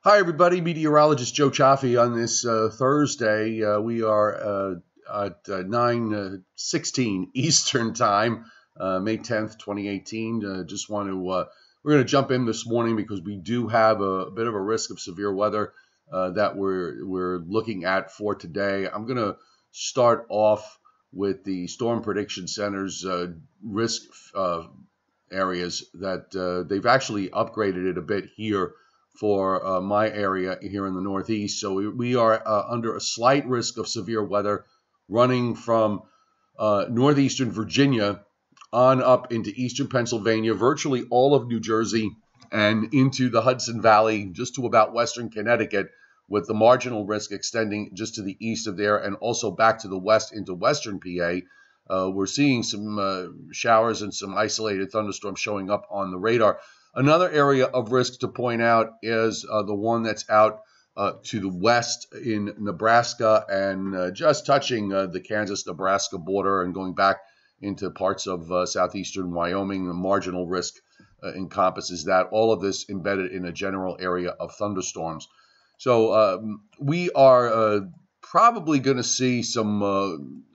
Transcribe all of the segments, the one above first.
Hi, everybody. Meteorologist Joe Cioffi on this Thursday. We are at 9:16 Eastern Time, May 10th, 2018. Just want to, we're going to jump in this morning because we do have a bit of a risk of severe weather that we're looking at for today. I'm going to start off with the Storm Prediction Center's risk areas that they've actually upgraded it a bit here for my area here in the Northeast. So we are under a slight risk of severe weather running from northeastern Virginia on up into eastern Pennsylvania, virtually all of New Jersey, and into the Hudson Valley, just to about western Connecticut, with the marginal risk extending just to the east of there and also back to the west into western PA. We're seeing some showers and some isolated thunderstorms showing up on the radar. Another area of risk to point out is the one that's out to the west in Nebraska and just touching the Kansas-Nebraska border and going back into parts of southeastern Wyoming. The marginal risk encompasses that. All of this embedded in a general area of thunderstorms. So we are probably going to see some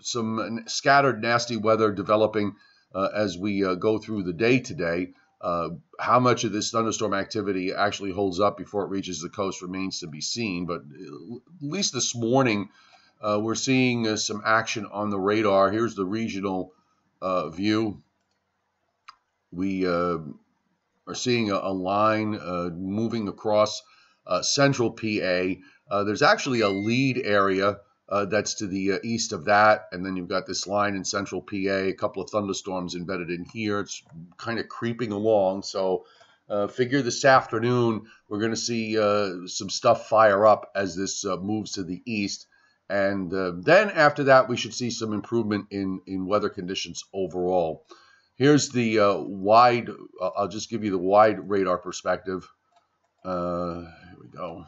scattered nasty weather developing as we go through the day today. How much of this thunderstorm activity actually holds up before it reaches the coast remains to be seen. But at least this morning, we're seeing some action on the radar. Here's the regional view. We are seeing a line moving across central PA. There's actually a lead area that's to the east of that, and then you've got this line in central PA, a couple of thunderstorms embedded in here. It's kind of creeping along, so figure this afternoon we're going to see some stuff fire up as this moves to the east, and then after that we should see some improvement in weather conditions overall. Here's the wide, I'll just give you the wide radar perspective. Here we go.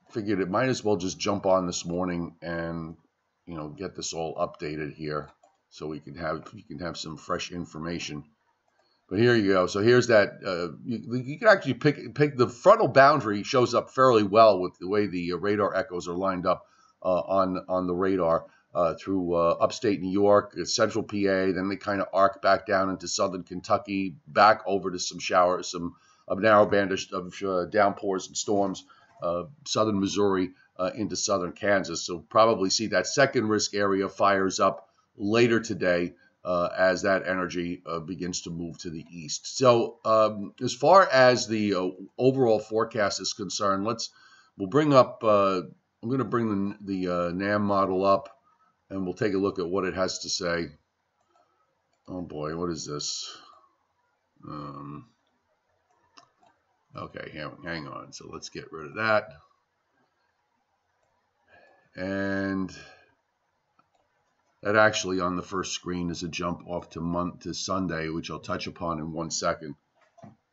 Figured it might as well just jump on this morning and get this all updated here so you can have some fresh information. But here you go. So here's that. You can actually pick the frontal boundary shows up fairly well with the way the radar echoes are lined up on the radar through upstate New York, central PA. Then they kind of arc back down into southern Kentucky, back over to some showers, some narrow band of downpours and storms. Southern Missouri into southern Kansas. So probably see that second risk area fires up later today as that energy begins to move to the east. So as far as the overall forecast is concerned, we'll bring up, I'm going to bring the NAM model up and we'll take a look at what it has to say. Oh boy, what is this? Okay, hang on. So let's get rid of that. And that actually on the first screen is a jump off to Sunday, which I'll touch upon in 1 second.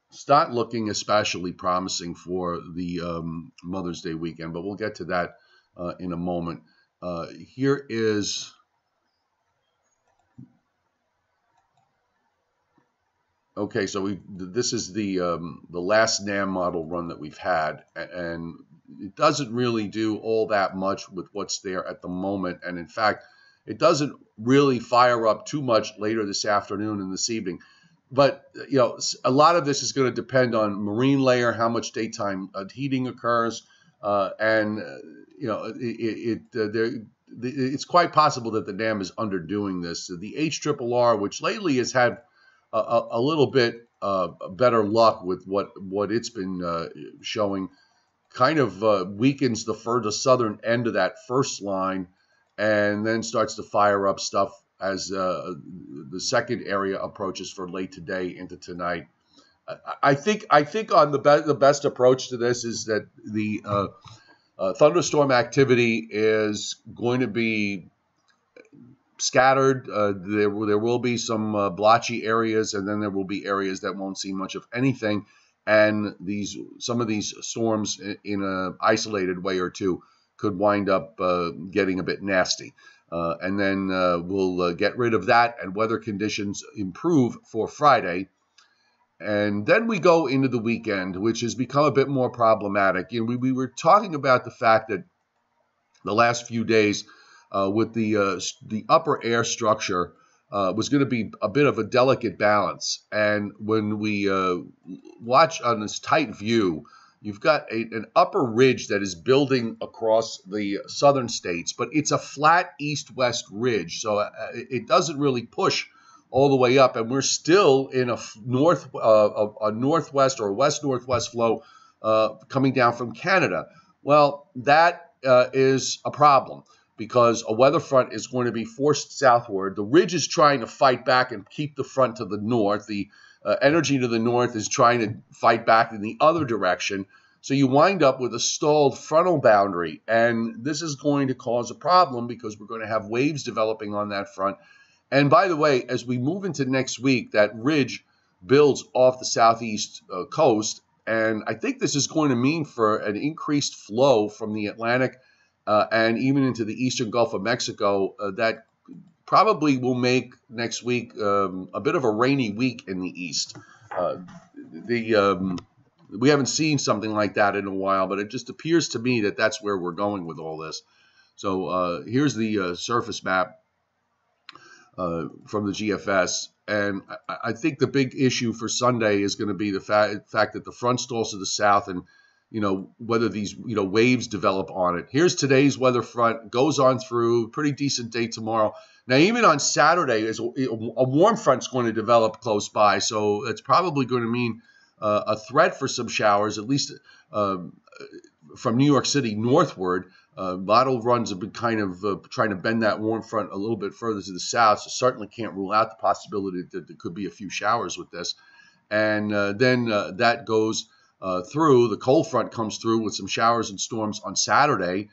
It's not looking especially promising for the Mother's Day weekend, but we'll get to that in a moment. Here is... Okay, so this is the last NAM model run that we've had, and it doesn't really do all that much with what's there at the moment. And in fact, it doesn't really fire up too much later this afternoon and this evening. But a lot of this is going to depend on marine layer, how much daytime heating occurs, and it's quite possible that the NAM is underdoing this. The HRRR, which lately has had a little bit better luck with what it's been showing, kind of weakens the furthest southern end of that first line and then starts to fire up stuff as the second area approaches for late today into tonight. I think on the best approach to this is that the thunderstorm activity is going to be scattered. There will be some blotchy areas, and then there will be areas that won't see much of anything. And some of these storms in an isolated way or two could wind up getting a bit nasty. And then we'll get rid of that, and weather conditions improve for Friday. And then we go into the weekend, which has become a bit more problematic. We were talking about the fact that the last few days with the upper air structure was going to be a bit of a delicate balance. And when we watch on this tight view, you've got an upper ridge that is building across the southern states, but it's a flat east-west ridge, so it doesn't really push all the way up, and we're still in a northwest or west-northwest flow coming down from Canada. Well, that is a problem because a weather front is going to be forced southward. The ridge is trying to fight back and keep the front to the north. The energy to the north is trying to fight back in the other direction. So you wind up with a stalled frontal boundary, and this is going to cause a problem because we're going to have waves developing on that front. And by the way, as we move into next week, that ridge builds off the southeast coast, and I think this is going to mean for an increased flow from the Atlantic and even into the eastern Gulf of Mexico that probably will make next week a bit of a rainy week in the east. We haven't seen something like that in a while, but it just appears to me that that's where we're going with all this. So here's the surface map from the GFS. And I think the big issue for Sunday is going to be the fact that the front stalls to the south and, whether these, waves develop on it. Here's today's weather front, goes on through, pretty decent day tomorrow. Now, even on Saturday, a warm front's going to develop close by, so it's probably going to mean a threat for some showers, at least from New York City northward. Model runs have been kind of trying to bend that warm front a little bit further to the south, so certainly can't rule out the possibility that there could be a few showers with this. And then that goes through. The cold front comes through with some showers and storms on Saturday.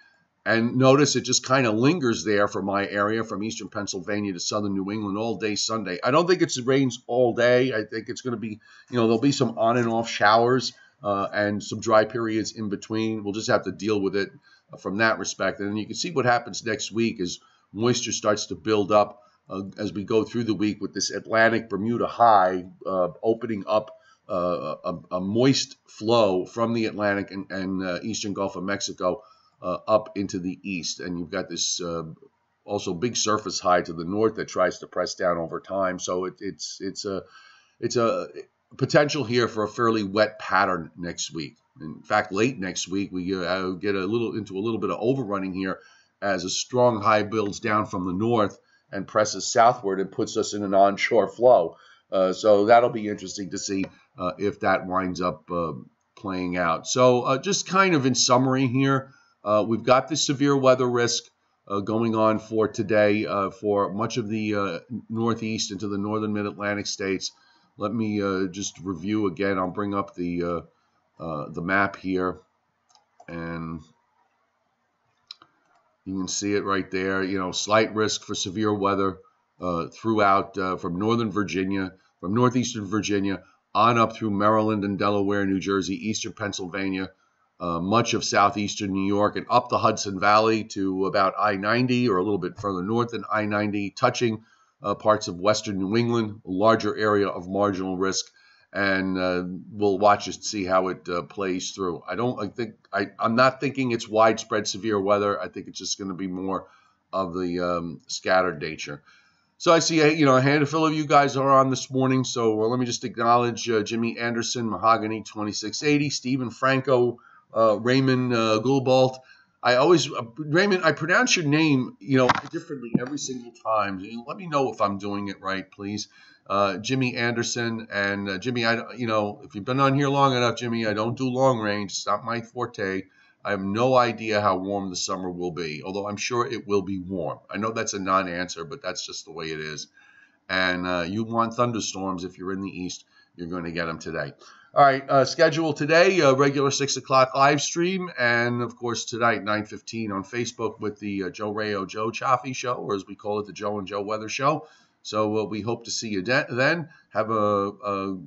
And notice it just kind of lingers there for my area, from eastern Pennsylvania to southern New England all day Sunday. I don't think it rains all day. I think it's going to be, there'll be some on and off showers and some dry periods in between. We'll just have to deal with it from that respect. And then you can see what happens next week as moisture starts to build up as we go through the week with this Atlantic Bermuda high opening up a moist flow from the Atlantic and eastern Gulf of Mexico up into the east. And you've got this also big surface high to the north that tries to press down over time. So it's a potential here for a fairly wet pattern next week. In fact, late next week, we get into a little bit of overrunning here as a strong high builds down from the north and presses southward and puts us in an onshore flow. So that'll be interesting to see if that winds up playing out. So just kind of in summary here, we've got this severe weather risk going on for today for much of the northeast into the northern mid-Atlantic states. Let me just review again. I'll bring up the map here, and you can see it right there. Slight risk for severe weather throughout from northern Virginia, from northeastern Virginia, on up through Maryland and Delaware, New Jersey, eastern Pennsylvania, much of southeastern New York, and up the Hudson Valley to about I-90 or a little bit further north than I-90, touching parts of western New England, a larger area of marginal risk. And we'll watch it, see how it plays through. I'm not thinking it's widespread severe weather. I think it's just going to be more of the scattered nature. So I see a handful of you guys are on this morning. So let me just acknowledge Jimmy Anderson, Mahogany 2680, Stephen Franco, Raymond Gulbalt. Raymond, I pronounce your name, differently every single time. Let me know if I'm doing it right, please. Jimmy Anderson and Jimmy, if you've been on here long enough, Jimmy, I don't do long range. It's not my forte. I have no idea how warm the summer will be, although I'm sure it will be warm. I know that's a non-answer, but that's just the way it is. And you want thunderstorms if you're in the east. You're going to get them today. All right, schedule today, regular 6 o'clock live stream, and, of course, tonight, 9:15 on Facebook with the Joe Rayo Joe Cioffi Show, or as we call it, the Joe and Joe Weather Show. So we hope to see you then. Have a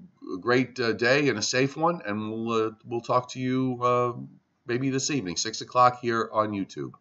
great day and a safe one, and we'll talk to you maybe this evening, 6 o'clock here on YouTube.